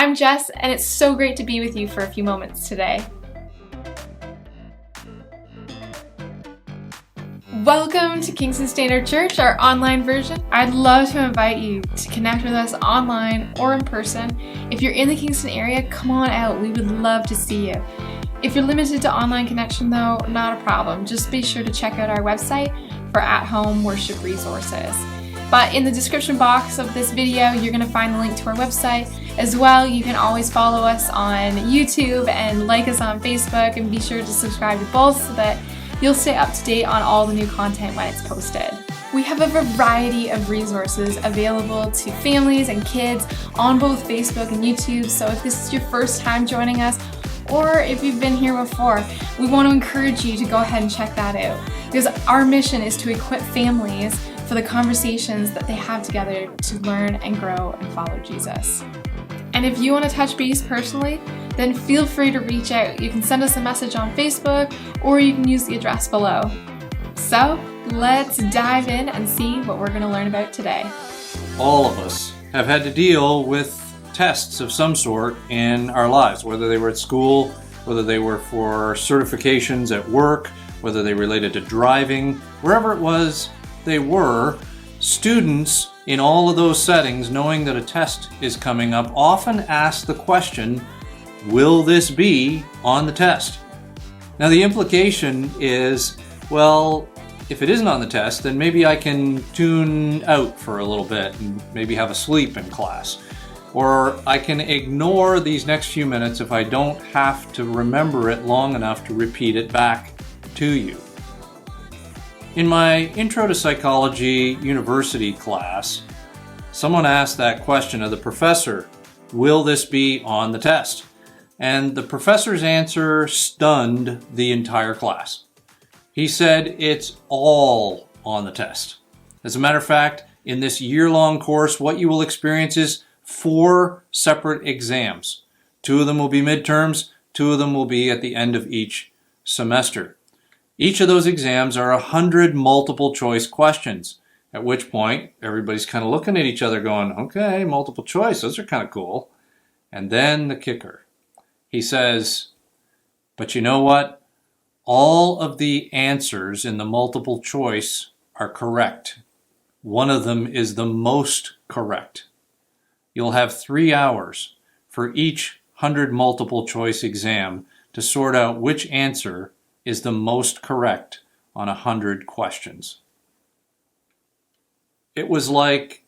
I'm Jess, and it's so great to be with you for a few moments today. Welcome to Kingston Standard Church, our online version. I'd love to invite you to connect with us online or in person. If you're in the Kingston area, come on out. We would love to see you. If you're limited to online connection though, not a problem. Just be sure to check out our website for at-home worship resources. But in the description box of this video, you're going to find the link to our website. As well, you can always follow us on YouTube and like us on Facebook, and be sure to subscribe to both so that you'll stay up to date on all the new content when it's posted. We have a variety of resources available to families and kids on both Facebook and YouTube, so if this is your first time joining us, or if you've been here before, we want to encourage you to go ahead and check that out. Because our mission is to equip families for the conversations that they have together to learn and grow and follow Jesus. And if you want to touch base personally, then feel free to reach out. You can send us a message on Facebook, or you can use the address below. So let's dive in and see what we're going to learn about today. All of us have had to deal with tests of some sort in our lives, whether they were at school, whether they were for certifications at work, whether they related to driving, wherever it was they were. Students in all of those settings, knowing that a test is coming up, often ask the question, will this be on the test? Now the implication is, well, if it isn't on the test, then maybe I can tune out for a little bit and maybe have a sleep in class. Or I can ignore these next few minutes if I don't have to remember it long enough to repeat it back to you. In my Intro to Psychology University class, someone asked that question of the professor, will this be on the test? And the professor's answer stunned the entire class. He said it's all on the test. As a matter of fact, in this year-long course, what you will experience is 4 separate exams. 2 of them will be midterms, 2 of them will be at the end of each semester. Each of those exams are 100 multiple choice questions, at which point everybody's kind of looking at each other going, okay, multiple choice, those are kind of cool. And then the kicker. He says, but you know what? All of the answers in the multiple choice are correct. One of them is the most correct. You'll have 3 hours for each 100 multiple choice exam to sort out which answer is the most correct on 100 questions. It was like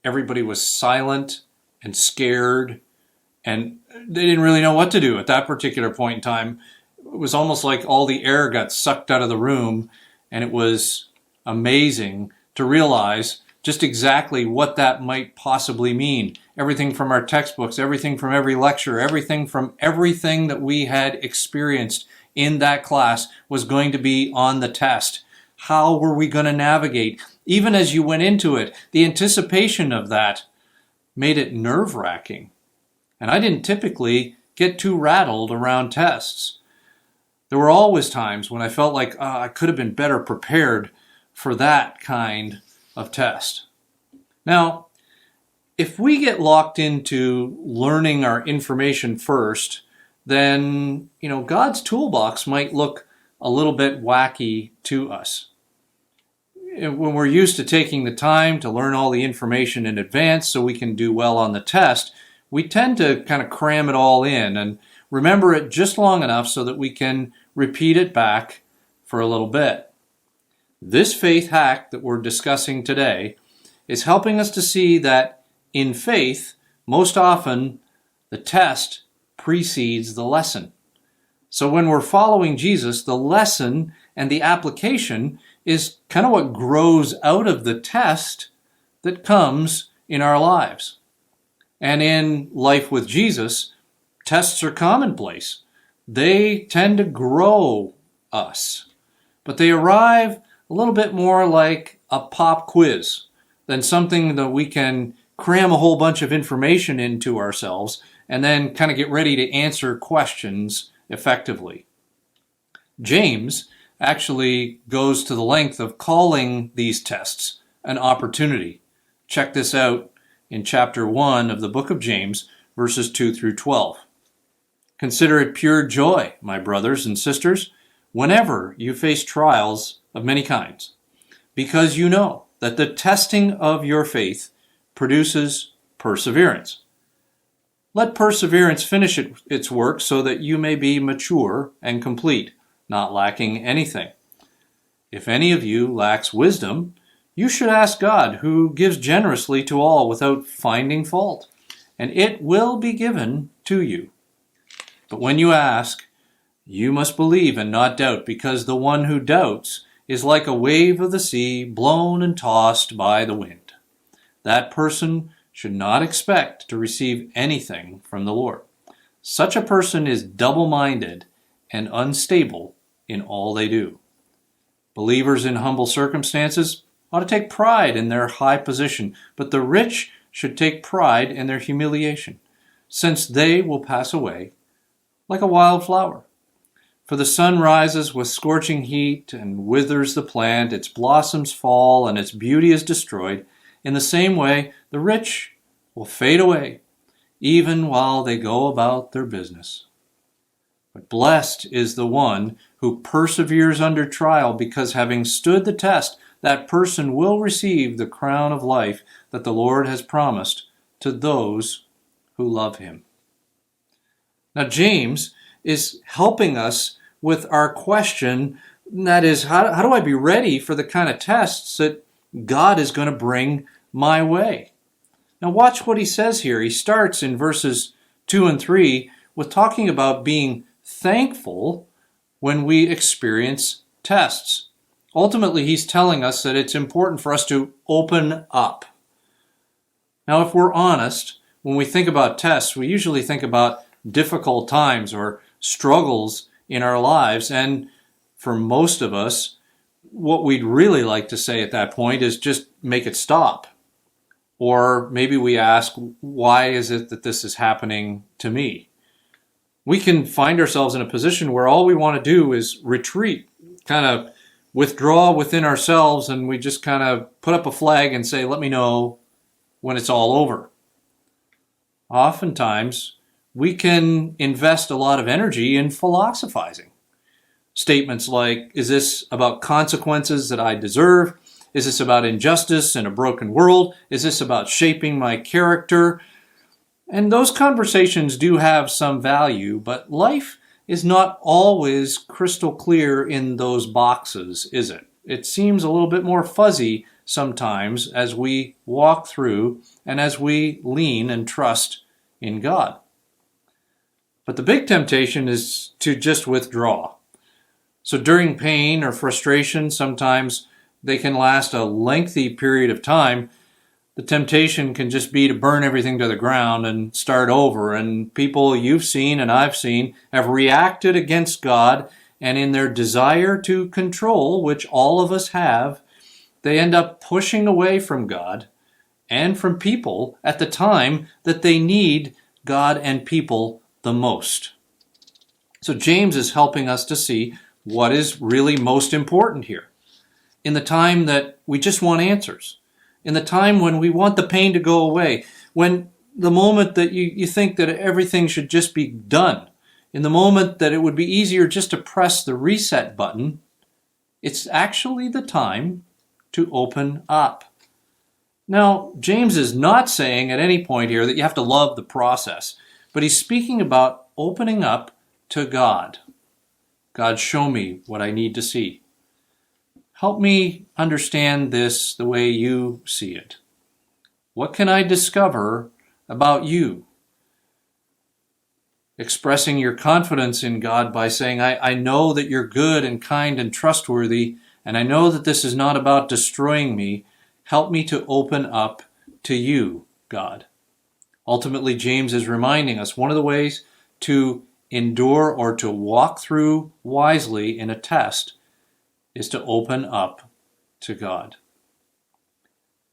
everybody was silent and scared, and they didn't really know what to do at that particular point in time. It was almost like all the air got sucked out of the room, and it was amazing to realize just exactly what that might possibly mean. Everything from our textbooks, everything from every lecture, everything from everything that we had experienced in that class was going to be on the test. How were we going to navigate? Even as you went into it, the anticipation of that made it nerve-wracking. And I didn't typically get too rattled around tests. There were always times when I felt like I could have been better prepared for that kind of test. Now, if we get locked into learning our information first, then, God's toolbox might look a little bit wacky to us. When we're used to taking the time to learn all the information in advance so we can do well on the test, we tend to kind of cram it all in and remember it just long enough so that we can repeat it back for a little bit. This faith hack that we're discussing today is helping us to see that in faith, most often the test precedes the lesson. So when we're following Jesus, the lesson and the application is kind of what grows out of the test that comes in our lives. And in life with Jesus, tests are commonplace. They tend to grow us, but they arrive a little bit more like a pop quiz than something that we can cram a whole bunch of information into ourselves and then kind of get ready to answer questions effectively. James actually goes to the length of calling these tests an opportunity. Check this out in chapter 1 of the book of James, verses 2 through 12. Consider it pure joy, my brothers and sisters, whenever you face trials of many kinds, because you know that the testing of your faith produces perseverance. Let perseverance finish its work so that you may be mature and complete, not lacking anything. If any of you lacks wisdom, you should ask God, who gives generously to all without finding fault, and it will be given to you. But when you ask, you must believe and not doubt, because the one who doubts is like a wave of the sea blown and tossed by the wind. That person should not expect to receive anything from the Lord. Such a person is double-minded and unstable in all they do. Believers in humble circumstances ought to take pride in their high position, but the rich should take pride in their humiliation, since they will pass away like a wild flower. For the sun rises with scorching heat and withers the plant, its blossoms fall, and its beauty is destroyed. In the same way, the rich will fade away, even while they go about their business. But blessed is the one who perseveres under trial, because having stood the test, that person will receive the crown of life that the Lord has promised to those who love him. Now, James is helping us with our question, and that is, how do I be ready for the kind of tests that God is going to bring my way? Now, watch what he says here. He starts in verses 2 and 3 with talking about being thankful when we experience tests. Ultimately, he's telling us that it's important for us to open up. Now, if we're honest, when we think about tests, we usually think about difficult times or struggles in our lives. And for most of us, what we'd really like to say at that point is just make it stop. Or maybe we ask, why is it that this is happening to me? We can find ourselves in a position where all we want to do is retreat, kind of withdraw within ourselves, and we just kind of put up a flag and say, let me know when it's all over. Oftentimes, we can invest a lot of energy in philosophizing. Statements like, is this about consequences that I deserve? Is this about injustice in a broken world? Is this about shaping my character? And those conversations do have some value, but life is not always crystal clear in those boxes, is it? It seems a little bit more fuzzy sometimes as we walk through and as we lean and trust in God. But the big temptation is to just withdraw. So during pain or frustration, sometimes they can last a lengthy period of time. The temptation can just be to burn everything to the ground and start over. And people you've seen and I've seen have reacted against God, and in their desire to control, which all of us have, they end up pushing away from God and from people at the time that they need God and people the most. So James is helping us to see what is really most important here. In the time that we just want answers, in the time when we want the pain to go away, when the moment that you think that everything should just be done, in the moment that it would be easier just to press the reset button, it's actually the time to open up. Now, James is not saying at any point here that you have to love the process, but he's speaking about opening up to God. God, show me what I need to see. Help me understand this the way you see it. What can I discover about you? Expressing your confidence in God by saying, I know that you're good and kind and trustworthy, and I know that this is not about destroying me. Help me to open up to you, God. Ultimately, James is reminding us one of the ways to endure or to walk through wisely in a test is to open up to God.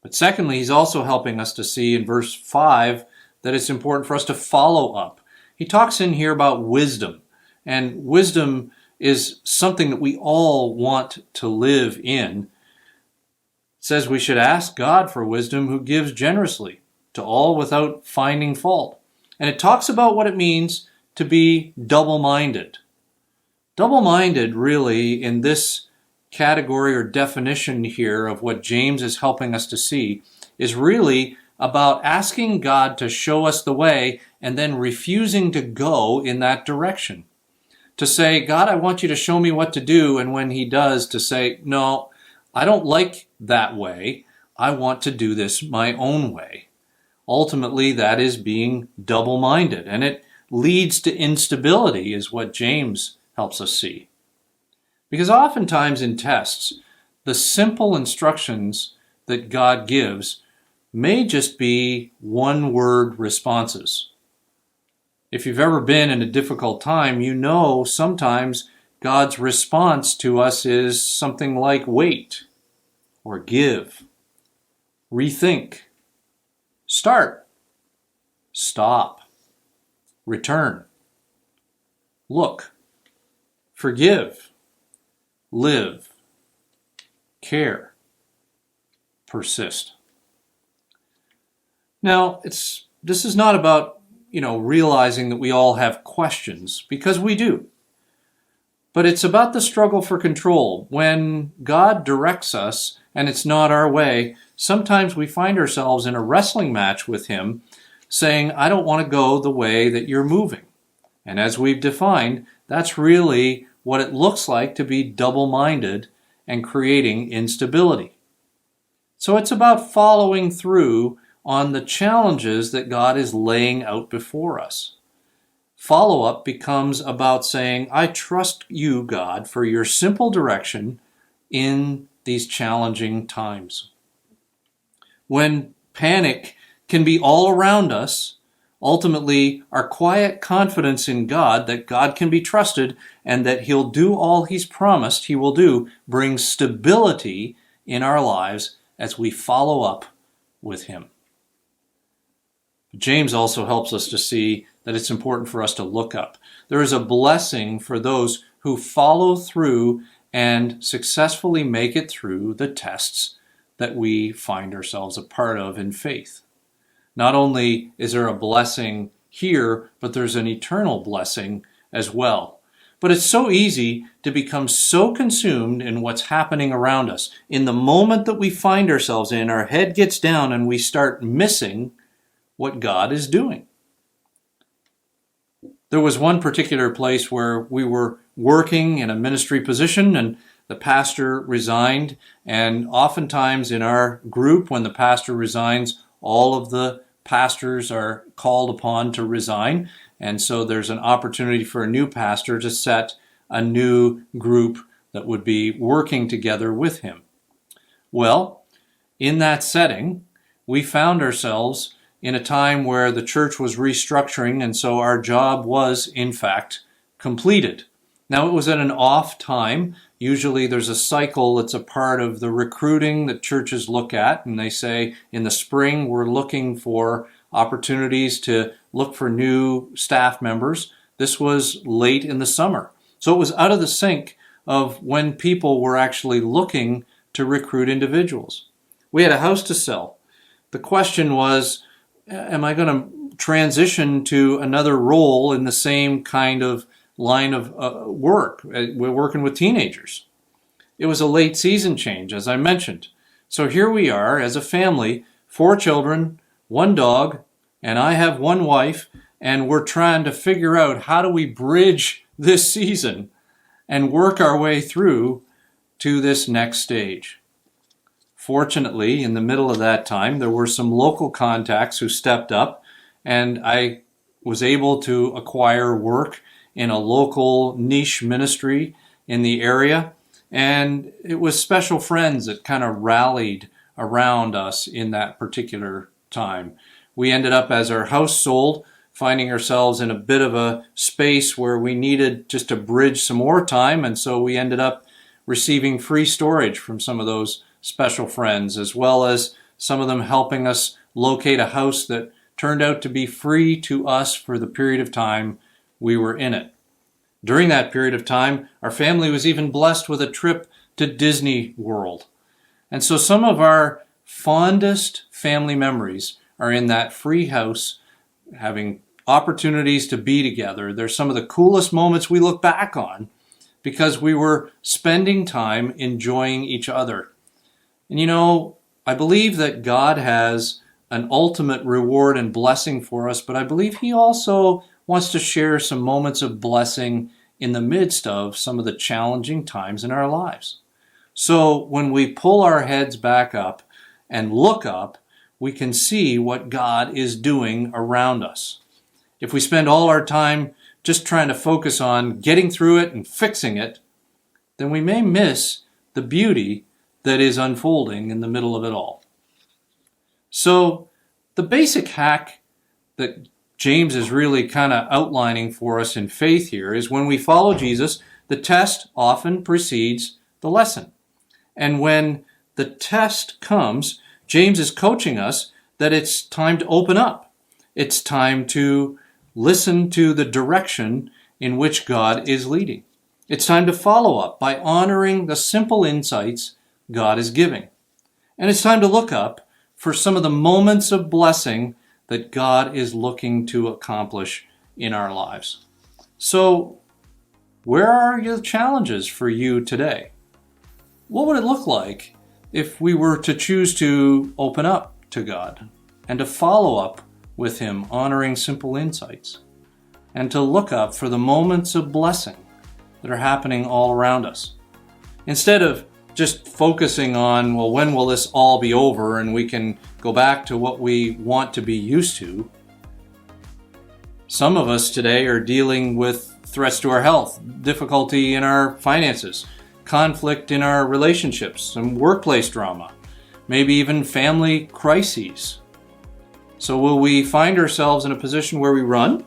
But secondly, he's also helping us to see in verse 5 that it's important for us to follow up. He talks in here about wisdom, and wisdom is something that we all want to live in. It says we should ask God for wisdom, who gives generously to all without finding fault. And it talks about what it means to be double-minded. Double-minded, really, in this category or definition here of what James is helping us to see, is really about asking God to show us the way and then refusing to go in that direction. To say, God, I want you to show me what to do, and when he does, to say, no, I don't like that way. I want to do this my own way. Ultimately, that is being double-minded, and it leads to instability, is what James helps us see. Because oftentimes in tests, the simple instructions that God gives may just be one-word responses. If you've ever been in a difficult time, you know sometimes God's response to us is something like wait, or give, rethink, start, stop, return, look, forgive, live, care, persist. Now, this is not about realizing that we all have questions, because we do. But it's about the struggle for control. When God directs us and it's not our way, sometimes we find ourselves in a wrestling match with him, saying, I don't want to go the way that you're moving. And as we've defined, that's really what it looks like to be double-minded and creating instability. So it's about following through on the challenges that God is laying out before us. Follow-up becomes about saying, I trust you, God, for your simple direction in these challenging times. When panic can be all around us, ultimately our quiet confidence in God, that God can be trusted and that he'll do all he's promised he will do, brings stability in our lives as we follow up with him. James also helps us to see that it's important for us to look up. There is a blessing for those who follow through and successfully make it through the tests that we find ourselves a part of in faith. Not only is there a blessing here, but there's an eternal blessing as well. But it's so easy to become so consumed in what's happening around us. In the moment that we find ourselves in, our head gets down and we start missing what God is doing. There was one particular place where we were working in a ministry position and the pastor resigned, and oftentimes in our group, when the pastor resigns, all of the pastors are called upon to resign, and so there's an opportunity for a new pastor to set a new group that would be working together with him. Well, in that setting, we found ourselves in a time where the church was restructuring, and so our job was, in fact, completed. Now, it was at an off time. Usually there's a cycle that's a part of the recruiting that churches look at, and they say in the spring we're looking for opportunities to look for new staff members. This was late in the summer. So it was out of the sync of when people were actually looking to recruit individuals. We had a house to sell. The question was, am I going to transition to another role in the same kind of line of work? We're working with teenagers. It was a late season change, as I mentioned. So here we are as a family, 4 children, 1 dog, and I have 1 wife, and we're trying to figure out how do we bridge this season and work our way through to this next stage. Fortunately, in the middle of that time, there were some local contacts who stepped up, and I was able to acquire work in a local niche ministry in the area. And it was special friends that kind of rallied around us in that particular time. We ended up, as our house sold, finding ourselves in a bit of a space where we needed just to bridge some more time, and so we ended up receiving free storage from some of those special friends, as well as some of them helping us locate a house that turned out to be free to us for the period of time we were in it. During that period of time, our family was even blessed with a trip to Disney World. And so some of our fondest family memories are in that free house, having opportunities to be together. They're some of the coolest moments we look back on because we were spending time enjoying each other. And I believe that God has an ultimate reward and blessing for us, but I believe He also wants to share some moments of blessing in the midst of some of the challenging times in our lives. So when we pull our heads back up and look up, we can see what God is doing around us. If we spend all our time just trying to focus on getting through it and fixing it, then we may miss the beauty that is unfolding in the middle of it all. So the basic hack that James is really kind of outlining for us in faith here is when we follow Jesus, the test often precedes the lesson. And when the test comes, James is coaching us that it's time to open up. It's time to listen to the direction in which God is leading. It's time to follow up by honoring the simple insights God is giving. And it's time to look up for some of the moments of blessing that God is looking to accomplish in our lives. So, where are the challenges for you today? What would it look like if we were to choose to open up to God and to follow up with Him, honoring simple insights, and to look up for the moments of blessing that are happening all around us? Instead of just focusing on, well, when will this all be over and we can go back to what we want to be used to, some of us today are dealing with threats to our health, difficulty in our finances, conflict in our relationships, some workplace drama, maybe even family crises. So will we find ourselves in a position where we run,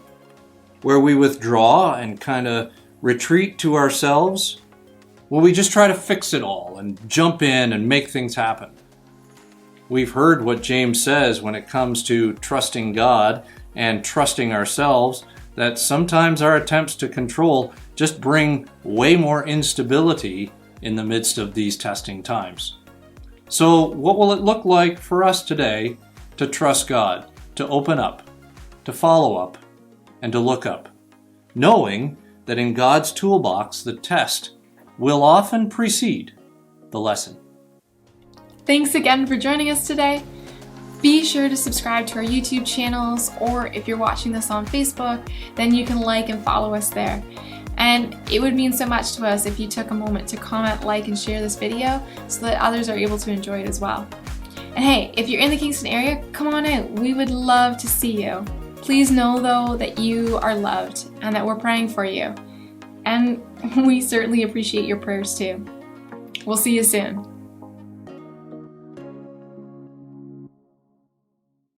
where we withdraw and kind of retreat to ourselves? Will we just try to fix it all and jump in and make things happen? We've heard what James says when it comes to trusting God and trusting ourselves, that sometimes our attempts to control just bring way more instability in the midst of these testing times. So what will it look like for us today to trust God, to open up, to follow up, and to look up, knowing that in God's toolbox, the test will often precede the lesson? Thanks again for joining us today. Be sure to subscribe to our YouTube channels, or if you're watching this on Facebook, then you can like and follow us there. And it would mean so much to us if you took a moment to comment, like, and share this video so that others are able to enjoy it as well. And hey, if you're in the Kingston area, come on out. We would love to see you. Please know though that you are loved and that we're praying for you. And we certainly appreciate your prayers too. We'll see you soon.